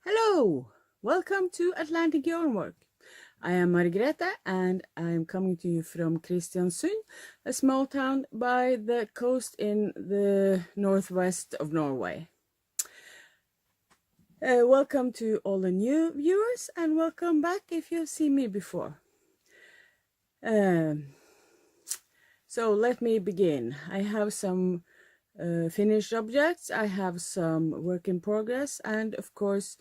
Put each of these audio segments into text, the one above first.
Hello, welcome to Atlantic Yarnwork. I am Margrethe and I am coming to you from Kristiansund, a small town by the coast in the northwest of Norway. Welcome to all the new viewers and welcome back if you've seen me before. So let me begin. I have some finished objects, I have some work in progress, and of course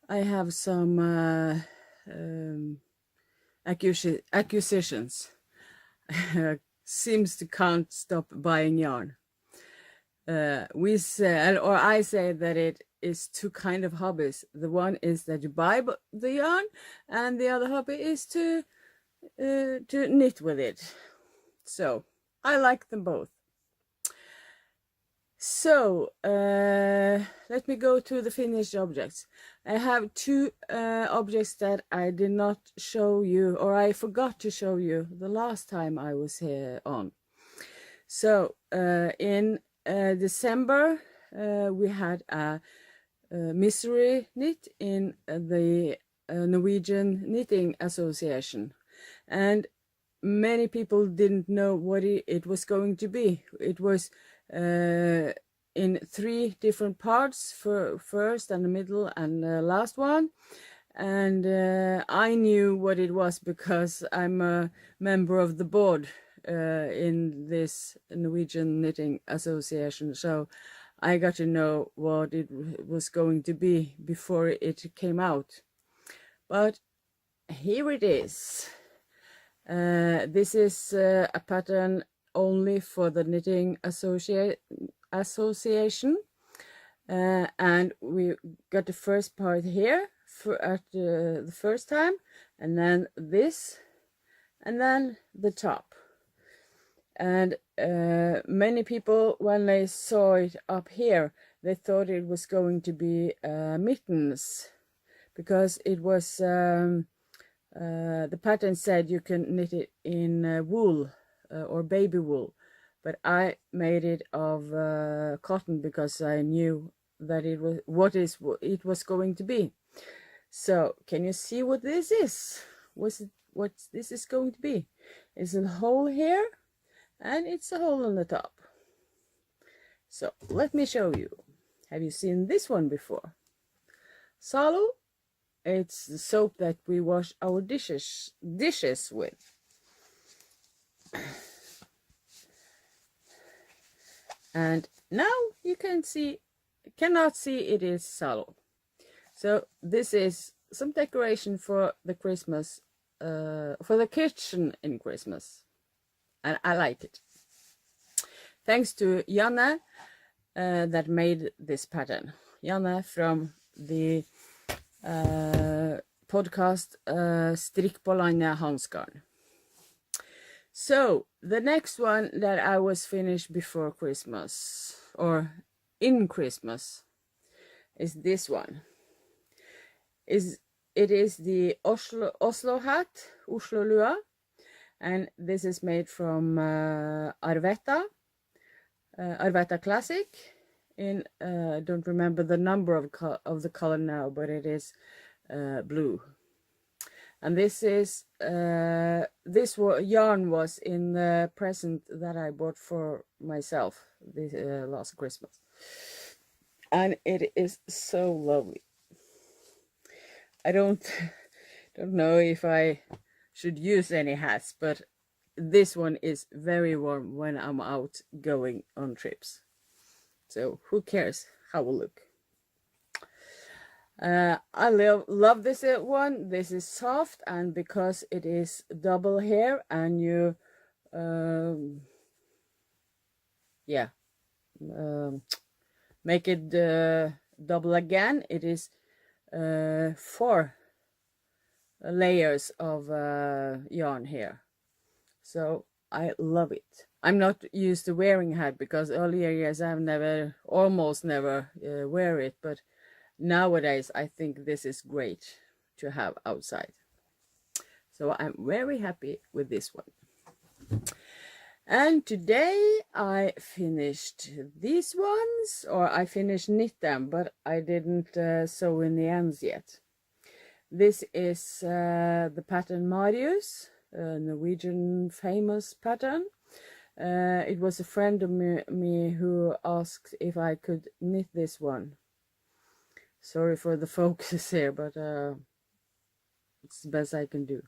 I have some acquisitions. Seems to can't stop buying yarn. I say that it is two kind of hobbies. The one is that you buy the yarn, and the other hobby is to knit with it. So I like them both. So let me go to the finished objects. I have two objects that I did not show you, or I forgot to show you the last time I was here on. So in December we had a mystery knit in the Norwegian Knitting Association, and many people didn't know what it was going to be. It was in three different parts, for first and the middle and the last one, and I knew what it was because I'm a member of the board in this Norwegian Knitting Association, so I got to know what it was going to be before it came out. But here it is. This is a pattern only for the Knitting Association, and we got the first part here at the first time, and then this, and then the top. And many people, when they saw it up here, they thought it was going to be mittens, because it was the pattern said you can knit it in wool or baby wool, but I made it of cotton because I knew that it was what it was going to be. So can you see what this is? What this is going to be? It's a hole here, and it's a hole on the top. So let me show you. Have you seen this one before? Zalo. It's the soap that we wash our dishes with. And now you cannot see it is Zalo. So this is some decoration for the Christmas, for the kitchen in Christmas, and I like it. Thanks to Janne that made this pattern. Janne from the podcast Strikk på landet Hansgarn. So the next one that I was finished before Christmas, or in Christmas, is this one. It is the Oslo Hat, Oslo Lua, and this is made from Arvetta Classic. I don't remember the number of the color now, but it is blue. And this is yarn was in the present that I bought for myself this last Christmas, and it is so lovely. I don't know if I should use any hats, but this one is very warm when I'm out going on trips. So who cares how it look? I love this one. This is soft, and because it is double here, and you make it double again, it is 4 layers of yarn here. So I love it. I'm not used to wearing hat because earlier years I've almost never wear it, but nowadays I think this is great to have outside. So I'm very happy with this one. And today I finished these ones, or I finished knit them, but I didn't sew in the ends yet. This is the pattern Marius, a Norwegian famous pattern. It was a friend of me who asked if I could knit this one. Sorry for the focus here, but it's the best I can do.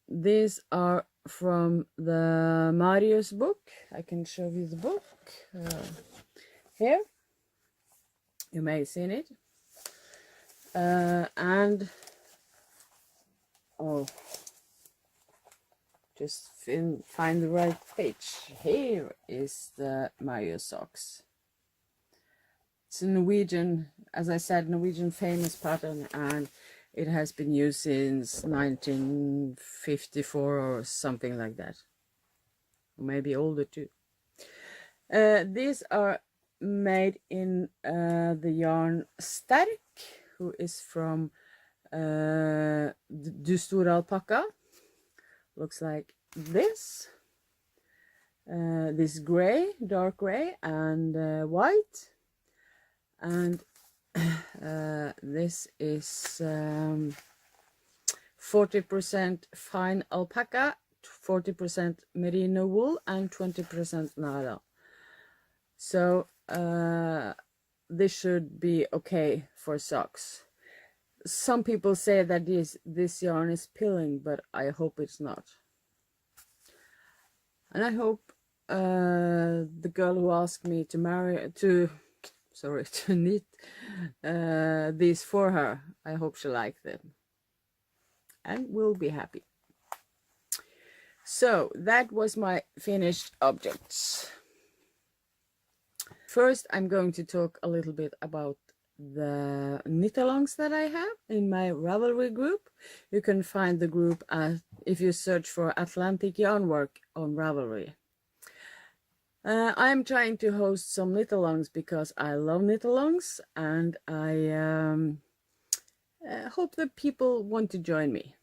These are from the Marius book. I can show you the book here. You may have seen it. And oh, just find the right page. Here is the Marius socks. It's a Norwegian, as I said, Norwegian famous pattern, and it has been used since 1954 or something like that. Maybe older too. These are made in the yarn Sterk, who is from Du Store Alpaca. Looks like this. This gray, dark gray, and white. And this is 40% fine alpaca, 40% merino wool, and 20% nylon. So this should be okay for socks. Some people say that this yarn is pilling, but I hope it's not. And I hope the girl who asked me to knit these for her, I hope she likes them and will be happy. So that was my finished objects. First, I'm going to talk a little bit about the Knitalongs that I have in my Ravelry group. You can find the group if you search for Atlantic Yarnwork on Ravelry. I'm trying to host some Knitalongs because I love Knitalongs, and I hope that people want to join me.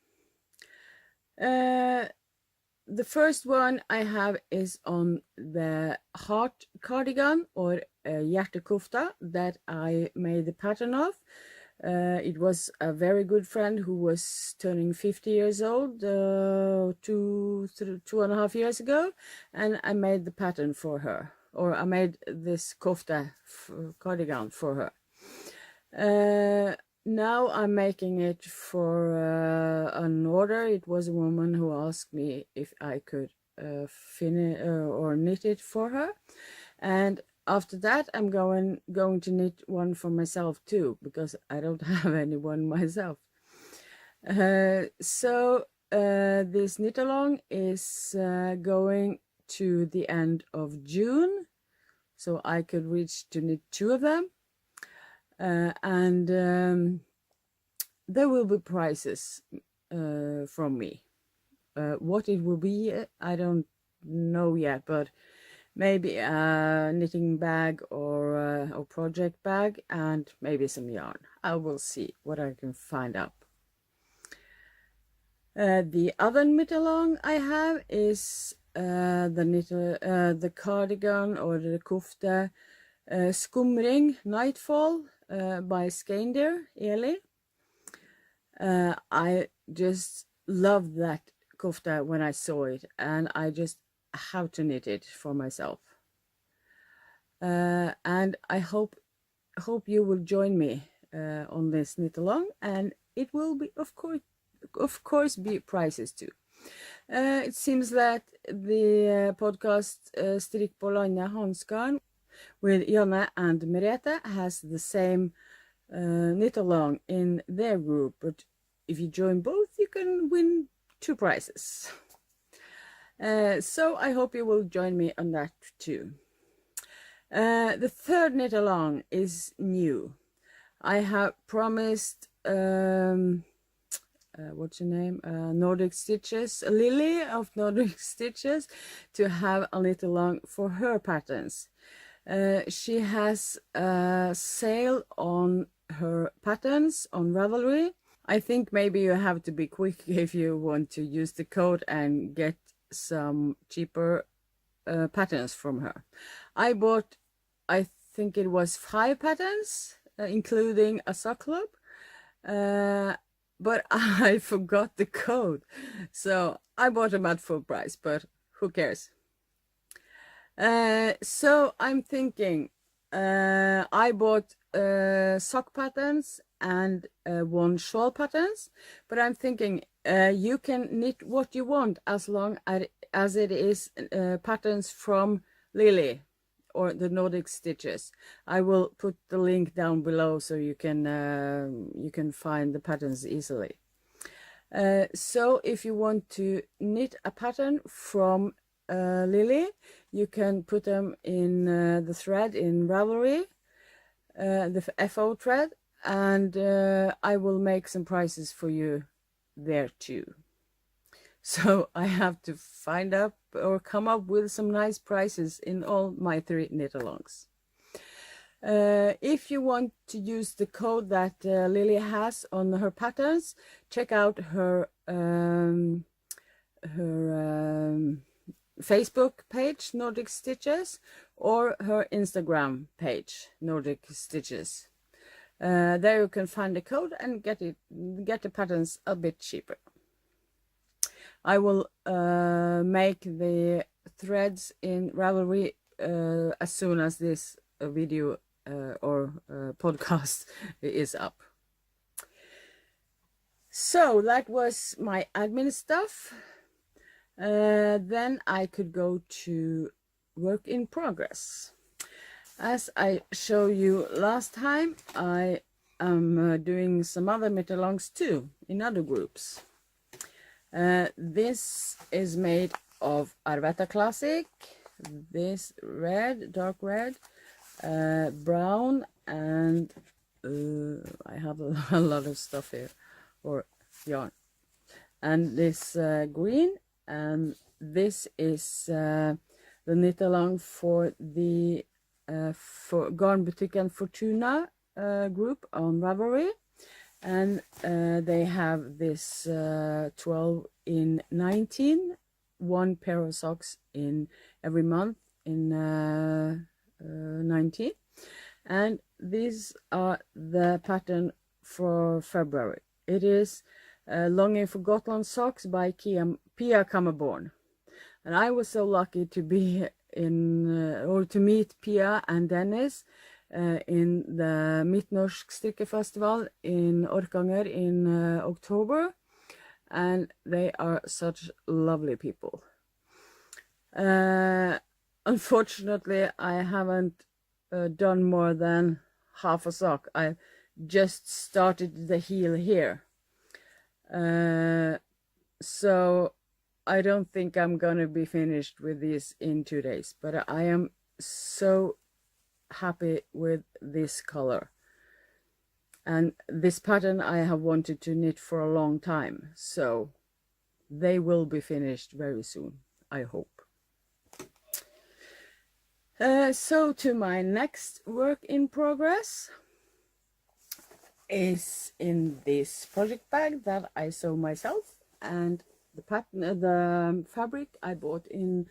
The first one I have is on the heart cardigan, or Hjertekofte, that I made the pattern of. It was a very good friend who was turning 50 years old 2.5 years ago, and I made the pattern for her, or I made this kofte cardigan for her. Now I'm making it for an order. It was a woman who asked me if I could finish or knit it for her, and after that I'm going to knit one for myself too, because I don't have anyone myself. So this Knitalong is going to the end of June, so I could reach to knit 2 of them. And there will be prizes from me. What it will be, I don't know yet, but maybe a knitting bag or a project bag, and maybe some yarn. I will see what I can find up. The other Knitalong I have is the cardigan or the kofte Skumring Nightfall by Skander Eli. I just loved that kofte when I saw it, and I just have to knit it for myself. And I hope you will join me on this Knitalong, and it will be of course be prizes too. It seems that the podcast Strikk på landet Hansgarn with Janne and Merete has the same Knitalong in their group, but if you join both, you can win 2 prizes. So I hope you will join me on that too. The third Knitalong is new. I have promised what's her name? Nordic Stitches, Lily of Nordic Stitches, to have a Knitalong for her patterns. She has a sale on her patterns on Ravelry. I think maybe you have to be quick if you want to use the code and get some cheaper patterns from her. I bought, I think it was 5 patterns, including a sock club, but I forgot the code, so I bought them at full price, but who cares? So I'm thinking, I bought sock patterns and 1 shawl patterns, but I'm thinking you can knit what you want as long as it is patterns from Lily or the Nordic Stitches. I will put the link down below so you can find the patterns easily. So if you want to knit a pattern from Lily, you can put them in the thread in Ravelry, the FO thread, and I will make some prices for you there too. So I have to find up or come up with some nice prices in all my 3 knitalongs. If you want to use the code that Lily has on her patterns, check out her Facebook page, Nordic Stitches, or her Instagram page, Nordic Stitches. There you can find the code and get the patterns a bit cheaper. I will make the threads in Ravelry as soon as this video or podcast is up. So that was my admin stuff. Then I could go to work in progress. As I showed you last time, I am doing some other knitalongs too in other groups. This is made of Arvetta Classic, this red, dark red, brown, and I have a lot of stuff here, or yarn, and this green, and this is the knitalong for the for Garn Boutique and Fortuna group on Ravelry, and they have this 12 in 19, 1 pair of socks in every month in 19, and these are the pattern for February. It is Longing for Gotland Socks by Pia Kammerborn, and I was so lucky to be in or to meet Pia and Dennis in the Midtnorsk Strikkefestival in Orkanger in October, and they are such lovely people. Unfortunately, I haven't done more than half a sock. I just started the heel here, so I don't think I'm gonna be finished with this in 2 days, but I am so happy with this color, and this pattern I have wanted to knit for a long time, so they will be finished very soon, I hope. So to my next work in progress is in this project bag that I sew myself, and the pattern, the fabric I bought in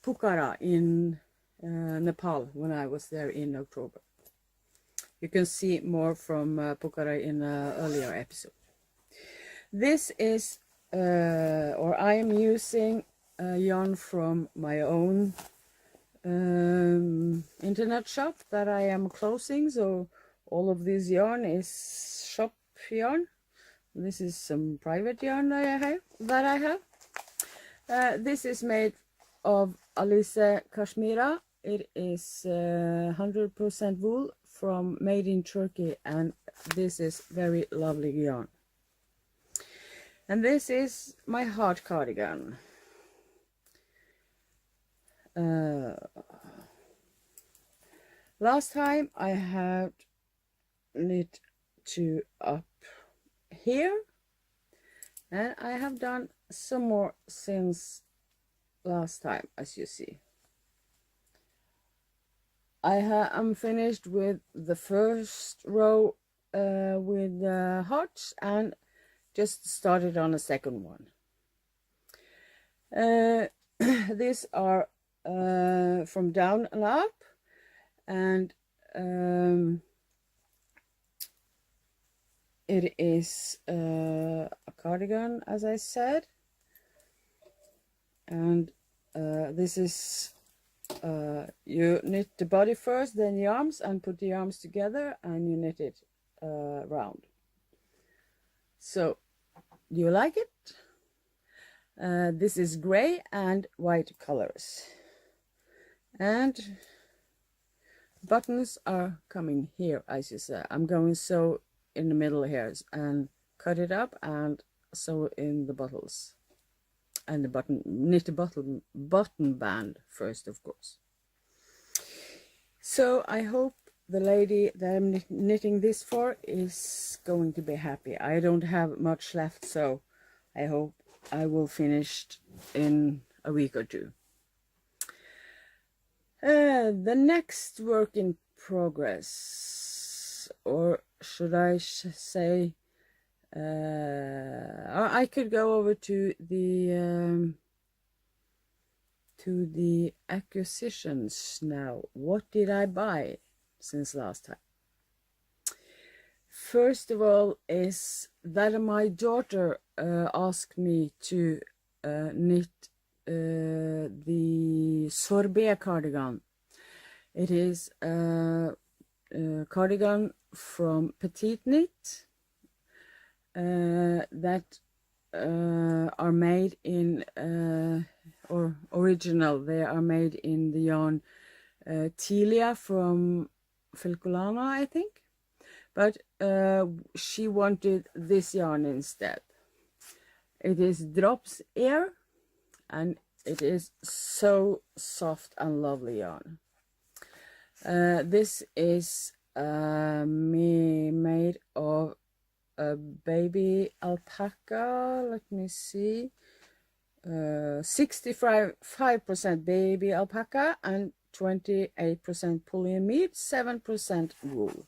Pokhara in Nepal when I was there in October. You can see more from Pokhara in an earlier episode. This is, or I am using yarn from my own internet shop that I am closing, so all of this yarn is shop yarn. This is some private yarn that I have. This is made of Alice Kashmira. It is 100% wool from made in Turkey, and this is very lovely yarn. And this is my heart cardigan. Last time I had knit to up here, and I have done some more since last time, as you see. I'm finished with the first row with the hearts, and just started on a second one. These are from down and up, and it is a cardigan, as I said, and this is you knit the body first, then the arms, and put the arms together, and you knit it round. So, do you like it? This is gray and white colors, and buttons are coming here, as you say. I'm going sew in the middle here and cut it up and sew in the buttons and the button, knit the button band first, of course. So I hope the lady that I'm knitting this for is going to be happy. I don't have much left, so I hope I will finish in a week or two. The next work in progress, or should I say, I could go over to the acquisitions now. What did I buy since last time? First of all is that my daughter asked me to knit the sorbet cardigan. It is a cardigan from Petite Knit that are made in, or original, they are made in the yarn Tilia from Filcolana, I think. But she wanted this yarn instead. It is Drops Air, and it is so soft and lovely yarn. This is made of a baby alpaca. Let me see, 65% baby alpaca and 28% polyamide, 7% wool.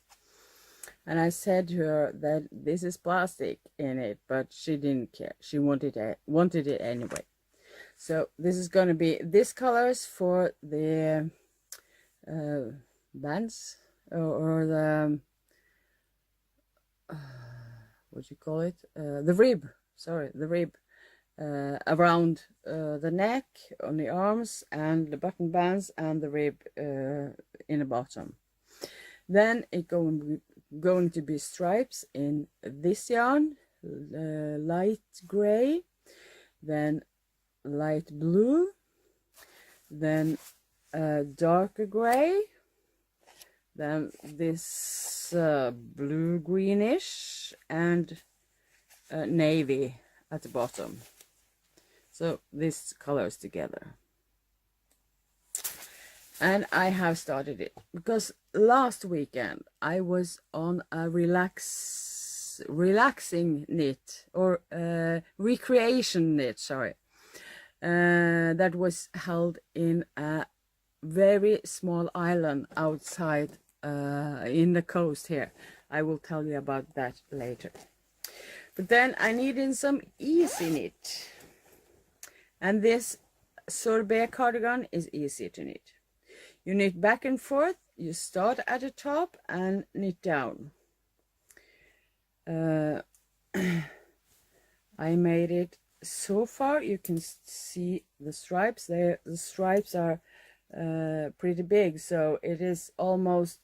And I said to her that this is plastic in it, but she didn't care. She wanted it anyway. So this is going to be this colors for the bands, or the what do you call it? The rib. Sorry, the rib around the neck, on the arms, and the button bands, and the rib in the bottom. Then it going to be stripes in this yarn, light gray, then light blue, then darker gray, then this blue greenish, and navy at the bottom. So these colors together. And I have started it because last weekend I was on a relaxing knit, or recreation knit, sorry, that was held in a very small island outside in the coast here. I will tell you about that later. But then I needed some easy knit, and this sorbet cardigan is easy to knit. You knit back and forth, you start at the top and knit down. I made it so far. You can see the stripes. The stripes are pretty big, so it is almost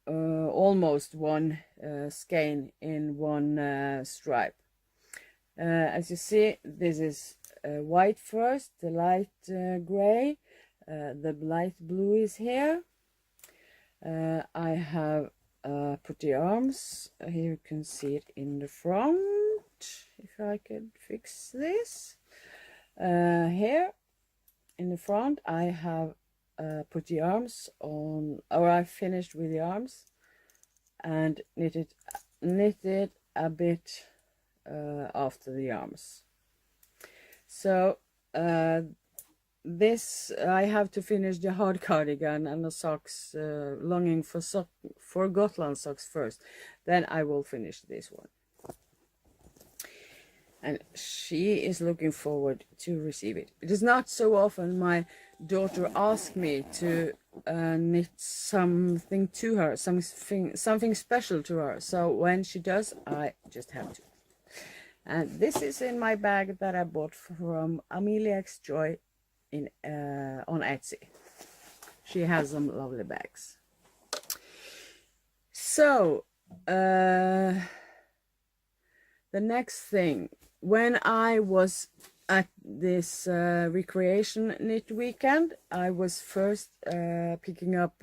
almost one skein in one stripe. As you see, this is white first, the light gray. The light blue is here. I have put the arms. Here you can see it in the front. If I could fix this. Here in the front I have put the arms on, or I finished with the arms and knitted a bit after the arms. So this I have to finish the hard cardigan and the socks, longing for Gotland socks first. Then I will finish this one. and she is looking forward to receive it. It is not so often my daughter asks me to knit something to her, something special to her. So when she does, I just have to. And this is in my bag that I bought from Amelia X Joy on Etsy. She has some lovely bags. So the next thing, when I was at this recreation knit weekend, I was first picking up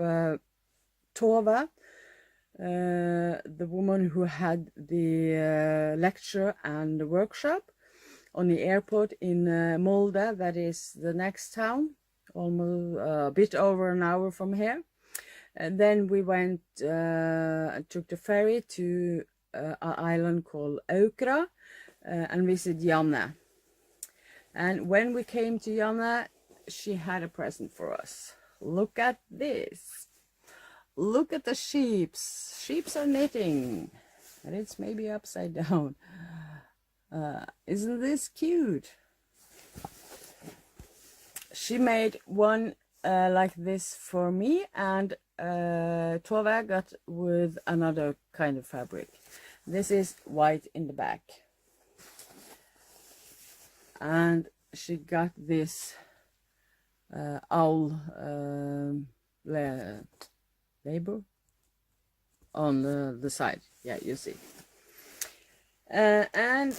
Tove, the woman who had the lecture and the workshop on the airport in Molde. That is the next town, almost a bit over an hour from here. And then we went, took the ferry to an island called Aukra and visited Janne. And when we came to Janne, she had a present for us. Look at this. Look at the sheeps. Sheeps are knitting. And it's maybe upside down. Isn't this cute? She made one like this for me, and Tove got with another kind of fabric. This is white in the back. And she got this owl label on the side. Yeah, you see. And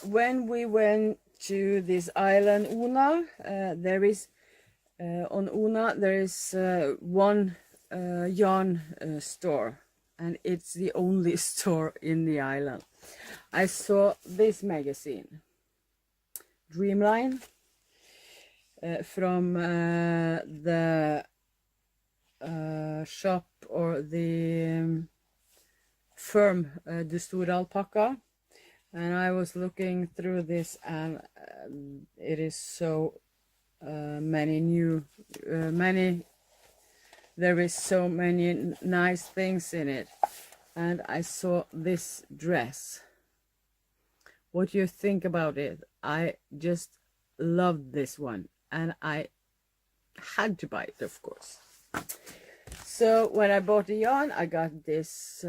when we went to this island Una, there is on Una there is one yarn store, and it's the only store in the island. I saw this magazine, Dreamline, from the shop or the firm, the Store Alpaca, and I was looking through this, and it is so many new, there is so many nice things in it. And I saw this dress. What do you think about it? I just loved this one, and I had to buy it, of course. So when I bought the yarn, I got this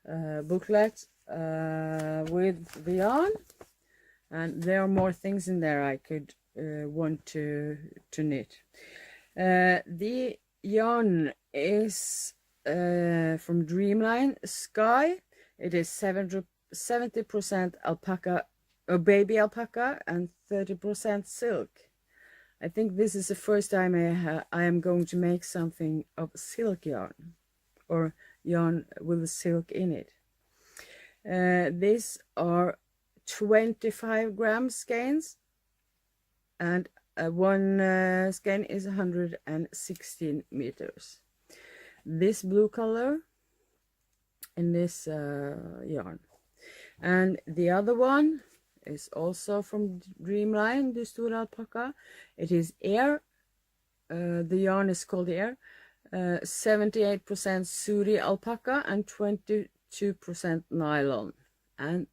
booklet with the yarn, and there are more things in there I could want to knit. The yarn is from Dreamline Sky. It is 70% alpaca, or baby alpaca, and 30% silk. I think this is the first time I am going to make something of silk yarn, or yarn with silk in it. These are 25 gram skeins, and one skein is 116 meters. This blue color in this yarn, and the other one is also from Dreamline, the Store Alpaca. It is Air. The yarn is called Air. 78% Suri alpaca and 22% nylon, and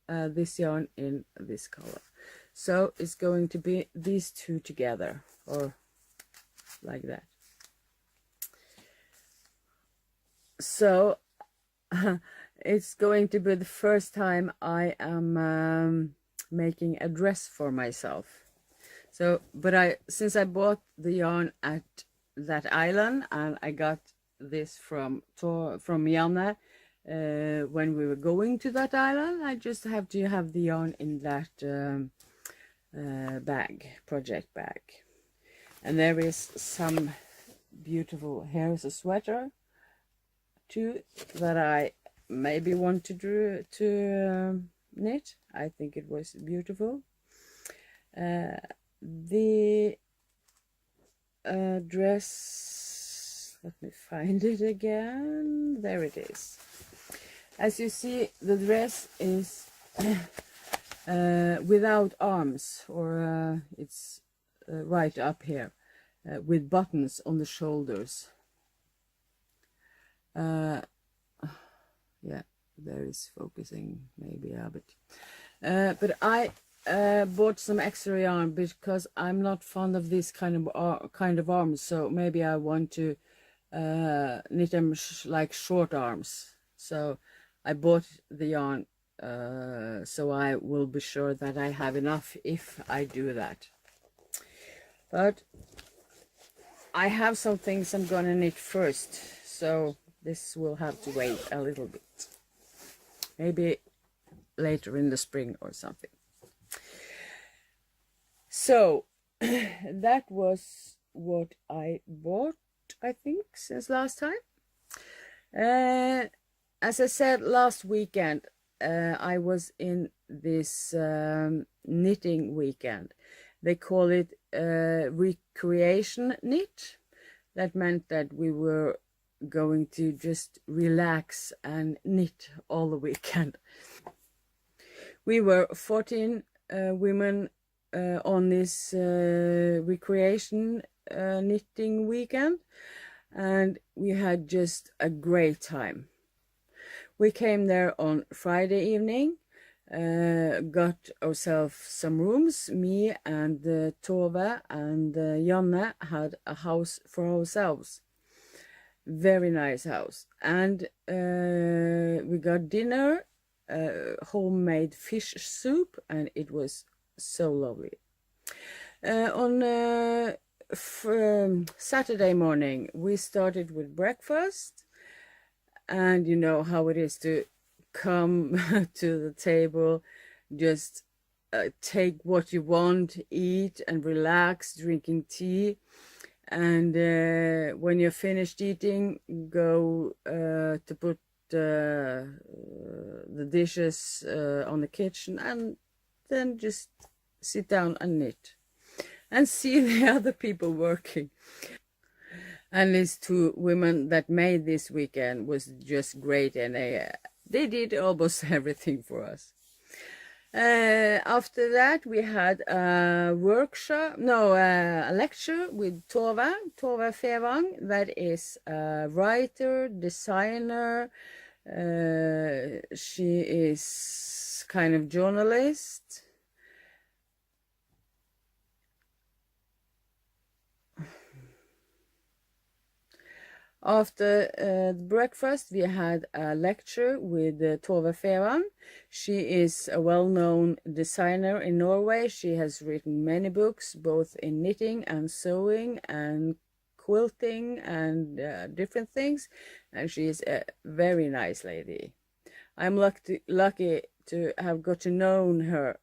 this yarn in this color. So it's going to be these two together, or like that. So it's going to be the first time I am making a dress for myself. So, but since I bought the yarn at that island, and I got this from Janne when we were going to that island, I just have to have the yarn in that bag, project bag. And there is some beautiful, here is a sweater too that I maybe want to knit. I think it was beautiful. The dress, let me find it again. There it is. As you see, the dress is without arms, or it's right up here with buttons on the shoulders. Yeah, there is focusing maybe a bit. But I bought some extra yarn because I'm not fond of this kind of arms, so maybe I want to knit them like short arms. So I bought the yarn, so I will be sure that I have enough if I do that. But I have some things I'm gonna knit first, so this will have to wait a little bit. Maybe later in the spring or something. So that was what I bought, I think, since last time. As I said last weekend, I was in this knitting weekend. They call it recreation knit. That meant that we were going to just relax and knit all the weekend. We were 14 women on this recreation knitting weekend, and we had just a great time. We came there on Friday evening, got ourselves some rooms. Me and Tove and Janne had a house for ourselves. Very nice house. And we got dinner, homemade fish soup, and it was so lovely. On Saturday morning, we started with breakfast, and you know how it is to come to the table, just take what you want, eat and relax, drinking tea, and when you're finished eating, go to put the dishes on the kitchen, and then just sit down and knit and see the other people working. And these two women that made this weekend was just great, and they did almost everything for us. After that, we had a lecture with Tove Fevang, that is a writer, designer. She is kind of journalist. After breakfast, we had a lecture with Tove Fevang. She is a well-known designer in Norway. She has written many books, both in knitting and sewing and quilting and different things. And she is a very nice lady. I'm lucky to have got to know her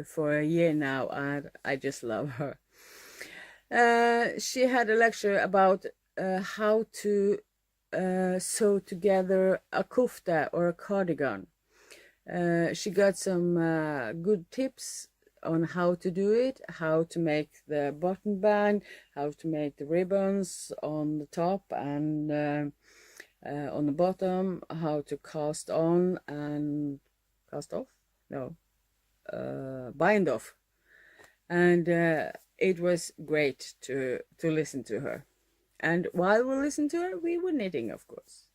for a year now, and I just love her. She had a lecture about how to sew together a kofte or a cardigan. She got some good tips on how to do it, how to make the button band, how to make the ribbons on the top and on the bottom, how to cast on and cast off? No, bind off. And it was great to listen to her. And while we listened to her, we were knitting, of course.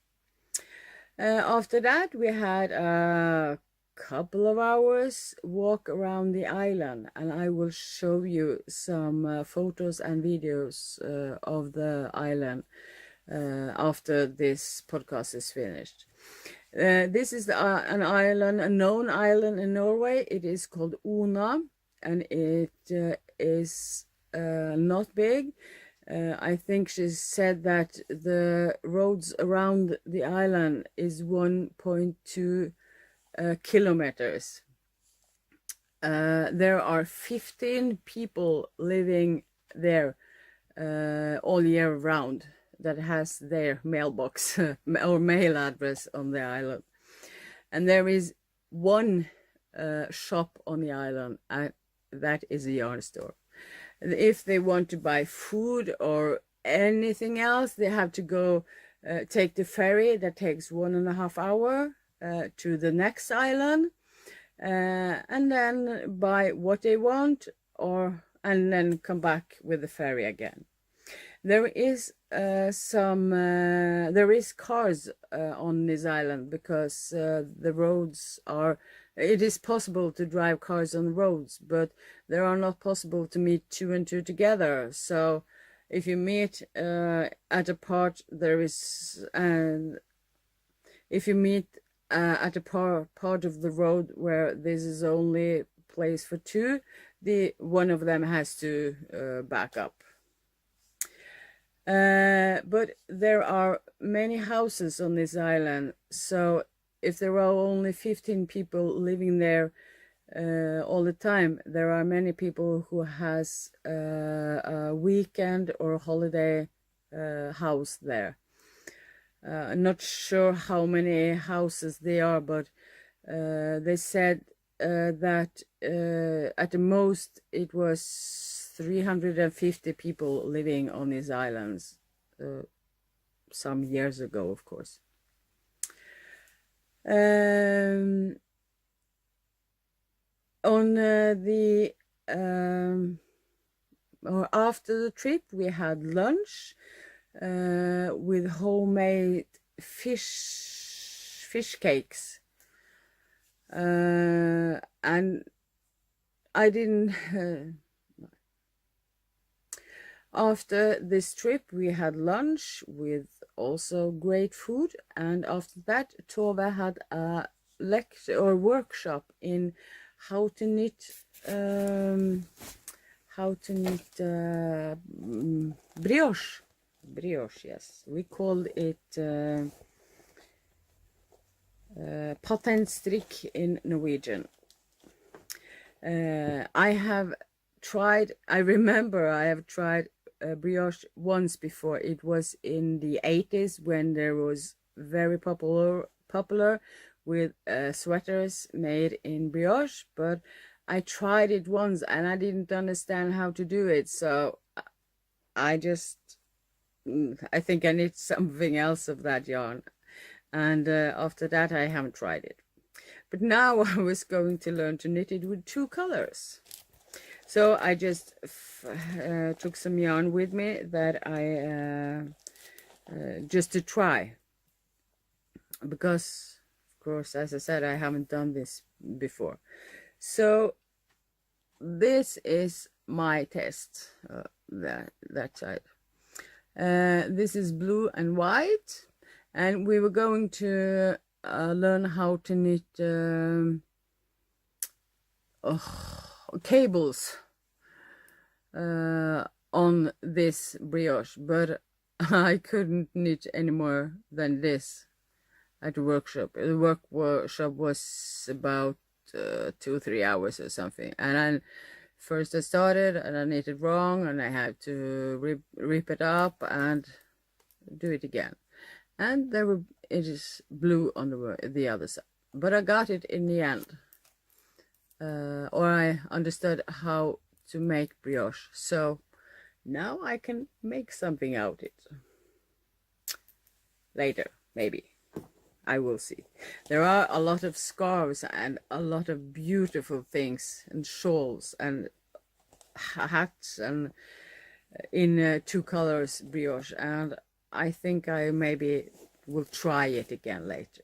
After that, we had a couple of hours walk around the island, and I will show you some photos and videos of the island after this podcast is finished. This is an island, a known island in Norway. It is called Ona, and it is not big. I think she said that the roads around the island is 1.2 kilometers. There are 15 people living there all year round that has their mailbox or mail address on the island. And there is one shop on the island, and that is a yarn store. If they want to buy food or anything else, they have to go take the ferry that takes 1.5 hours to the next island, and then buy what they want, and then come back with the ferry again. There is there is cars on this island because the roads are. It is possible to drive cars on the roads, but they are not possible to meet two and two together. So if you meet at a part, there is, if you meet at a part of the road where this is only place for two, one of them has to back up. But there are many houses on this island, so if there are only 15 people living there all the time, there are many people who has a weekend or holiday house there. I'm not sure how many houses they are, but they said that at the most it was 350 people living on these islands some years ago, of course. On the or after the trip, we had lunch with homemade fish cakes, and I didn't. After this trip, we had lunch with also great food, and after that, Tove had a lecture or workshop in how to knit brioche. Brioche, yes, we called it patentstrikk in Norwegian. I remember I have tried brioche once before. It was in the 80s when there was very popular with sweaters made in brioche, but I tried it once and I didn't understand how to do it, so I think I need something else of that yarn, and after that I haven't tried it. But now I was going to learn to knit it with two colors. So I just took some yarn with me that I just to try, because of course, as I said, I haven't done this before. So this is my test, that side. This is blue and white, and we were going to learn how to knit cables on this brioche, but I couldn't knit any more than this at the workshop. The workshop was about 2-3 hours or something, and then first I started and I knitted wrong, and I had to rip it up and do it again, and it is blue on the other side, but I got it in the end, or I understood how to make brioche, so now I can make something out of it later, maybe. I will see. There are a lot of scarves and a lot of beautiful things and shawls and hats and in two colors brioche, and I think I maybe will try it again later.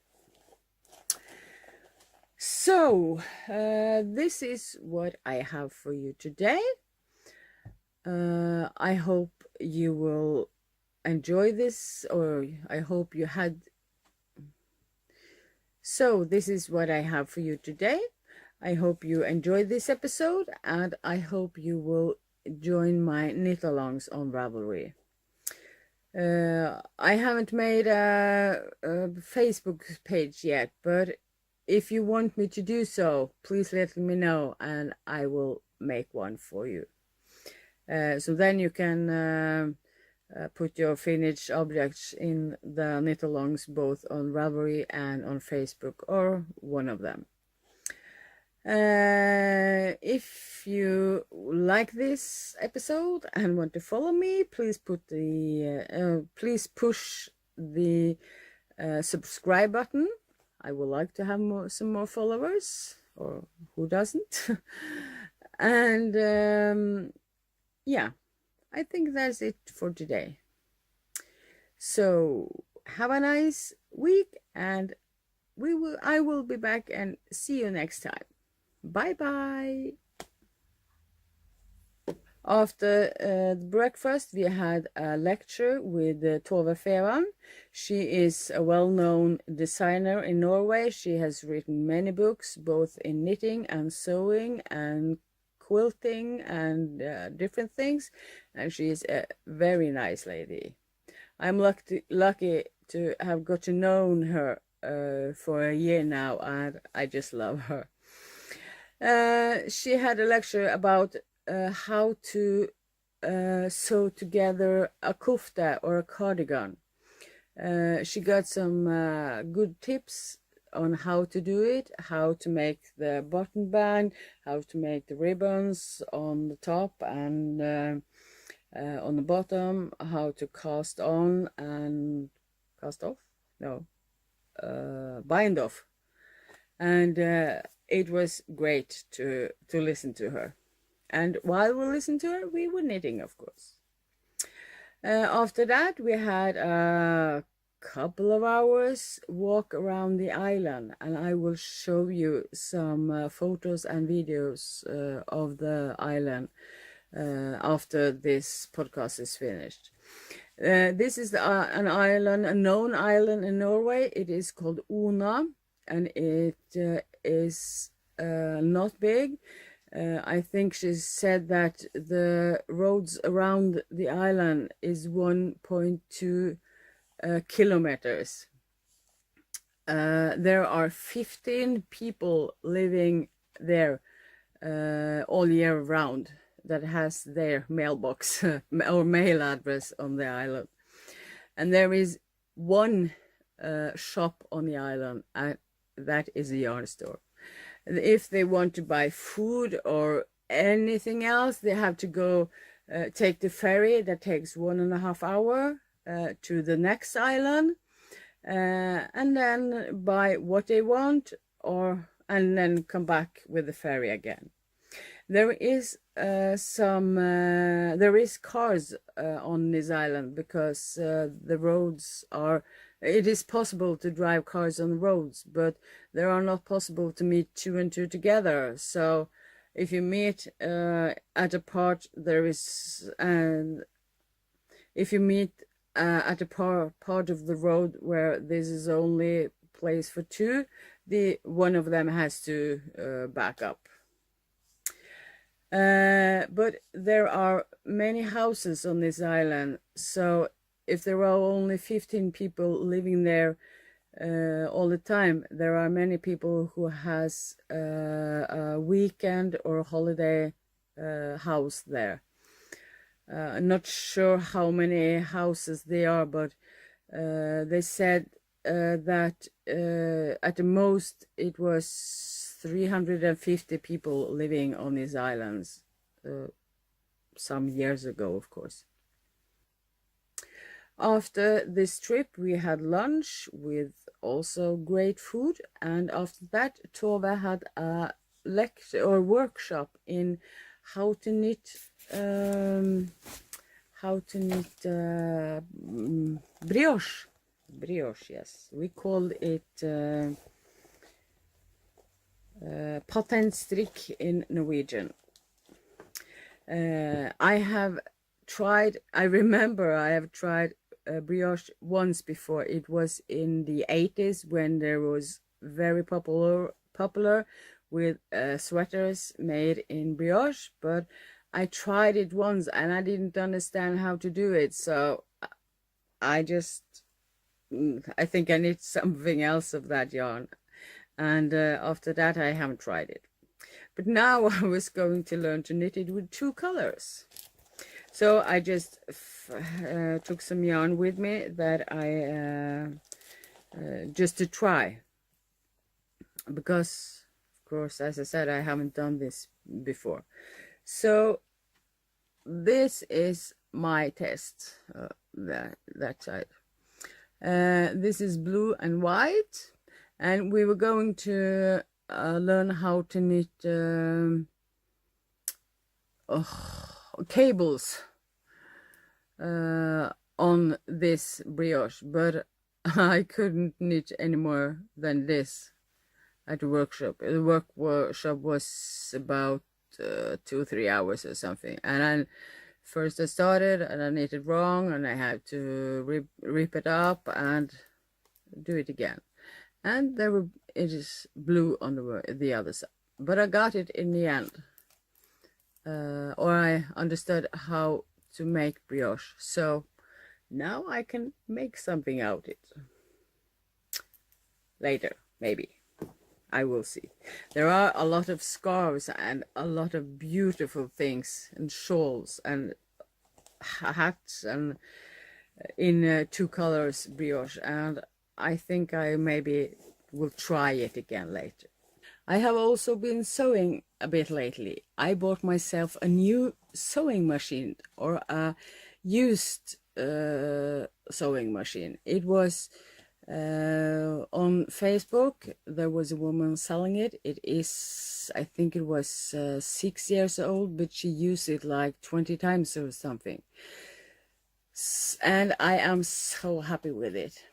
So this is what I have for you today. I hope you will enjoy this, or I hope you had. So this is what I have for you today. I hope you enjoyed this episode, and I hope you will join my Knitalongs on Ravelry. I haven't made a Facebook page yet, but if you want me to do so, please let me know and I will make one for you. So then you can put your finished objects in the Knitalongs both on Ravelry and on Facebook, or one of them. If you like this episode and want to follow me, please push the subscribe button. I would like to have some more followers, or who doesn't? And yeah, I think that's it for today. So have a nice week, and I will be back and see you next time. Bye bye. After the breakfast, we had a lecture with Tove Fevang. She is a well-known designer in Norway. She has written many books, both in knitting and sewing and quilting and different things. And she is a very nice lady. I'm lucky to have got to know her for a year now, and I just love her. She had a lecture about how to sew together a kofte or a cardigan. She got some good tips on how to do it, how to make the button band, how to make the ribbons on the top and on the bottom, how to cast on and cast off? No, bind off. And it was great to listen to her. And while we listened to her, we were knitting, of course. After that, we had a couple of hours walk around the island, and I will show you some photos and videos of the island after this podcast is finished. This is an island, a known island in Norway. It is called Ona, and it is not big. I think she said that the roads around the island is 1.2 kilometers. There are 15 people living there all year round that has their mailbox or mail address on the island. And there is one shop on the island, and that is a yarn store. If they want to buy food or anything else, they have to go take the ferry that takes 1.5 hours to the next island, and then buy what they want, and then come back with the ferry again. There is there is cars on this island because the roads are. It is possible to drive cars on the roads, but they are not possible to meet two and two together. So if you meet at a part, there is, and if you meet at a part of the road where this is only place for two, one of them has to back up. But there are many houses on this island, so if there are only 15 people living there all the time, there are many people who has a weekend or holiday house there. I'm not sure how many houses they are, but they said that at the most it was 350 people living on these islands some years ago, of course. After this trip, we had lunch with also great food, and after that, Tove had a lecture or workshop in how to knit brioche. Brioche, yes, we called it patentstrikk in Norwegian. I remember I have tried brioche once before. It was in the 80s when there was very popular with sweaters made in brioche, but I tried it once and I didn't understand how to do it, so I think I need something else of that yarn, and after that I haven't tried it. But now I was going to learn to knit it with 2 colors. So I just took some yarn with me that I just to try, because of course, as I said, I haven't done this before. So this is my test, that side. This is blue and white, and we were going to learn how to knit cables. on this brioche, but I couldn't knit any more than this at the workshop. The workshop was about 2-3 hours or something, and then first I started and I knitted wrong, and I had to rip it up and do it again, and it is blue on the other side, but I got it in the end, or I understood how to make brioche, so now I can make something out of it. Later, maybe. I will see. There are a lot of scarves and a lot of beautiful things and shawls and hats and in 2 colors brioche, and I think I maybe will try it again later. I have also been sewing a bit lately. I bought myself a new sewing machine, or a used sewing machine. It was on Facebook. There was a woman selling it. It is, I think it was 6 years old, but she used it like 20 times or something. And I am so happy with it.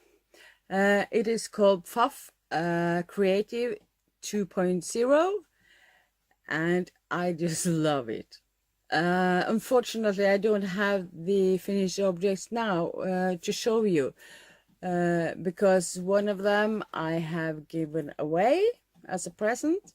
It is called Pfaff Creative 2.0, and I just love it. Unfortunately, I don't have the finished objects now to show you, because one of them I have given away as a present.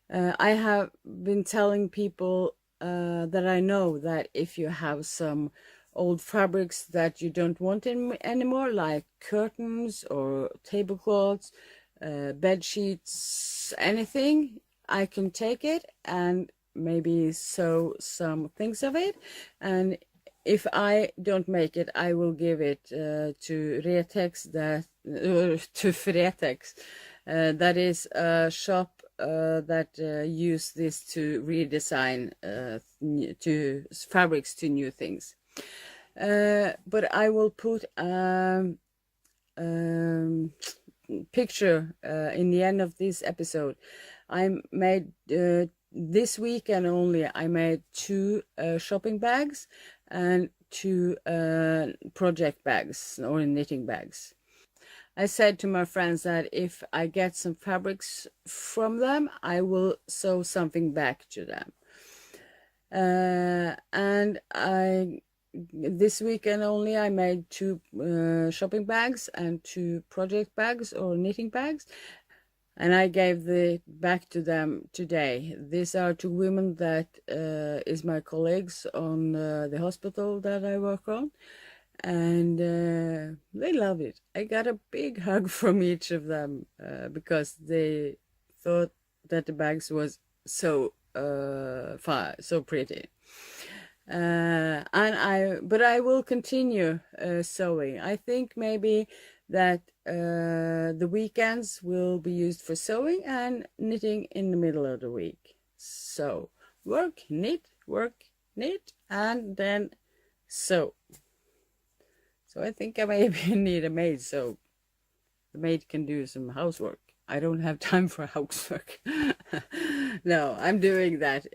I have been telling people that I know that if you have some old fabrics that you don't want anymore, like curtains or tablecloths, bed sheets, anything, I can take it and maybe sew some things of it, and if I don't make it, I will give it to Retex, to Fretex. That is a shop that use this to redesign to fabrics to new things. But I will put picture in the end of this episode. I made this weekend only, I made 2 shopping bags and 2 project bags or knitting bags. I said to my friends that if I get some fabrics from them, I will sew something back to them. And this weekend only, I made 2 shopping bags and 2 project bags or knitting bags, and I gave it back to them today. These are 2 women that is my colleagues on the hospital that I work on, and they love it. I got a big hug from each of them because they thought that the bags was so so pretty. But I will continue sewing. I think maybe that the weekends will be used for sewing and knitting in the middle of the week. So work, knit, and then sew. So I think I maybe need a maid, so the maid can do some housework. I don't have time for housework. No, I'm doing that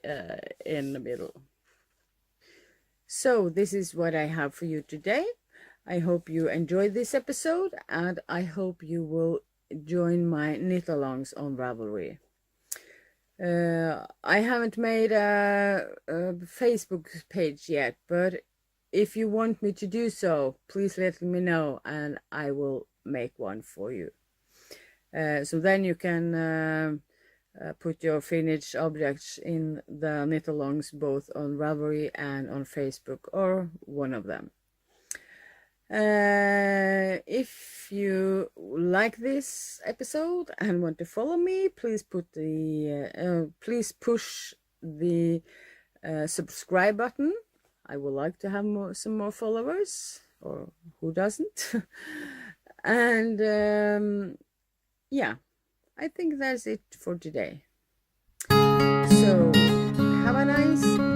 in the middle. So this is what I have for you today. I hope you enjoyed this episode, and I hope you will join my Knitalongs on Ravelry. I haven't made a Facebook page yet, but if you want me to do so, please let me know and I will make one for you. So then you can put your finished objects in the Knitalongs both on Ravelry and on Facebook, or one of them. If you like this episode and want to follow me, please put the please push the subscribe button. I would like to have some more followers, or who doesn't? And yeah, I think that's it for today. So have a nice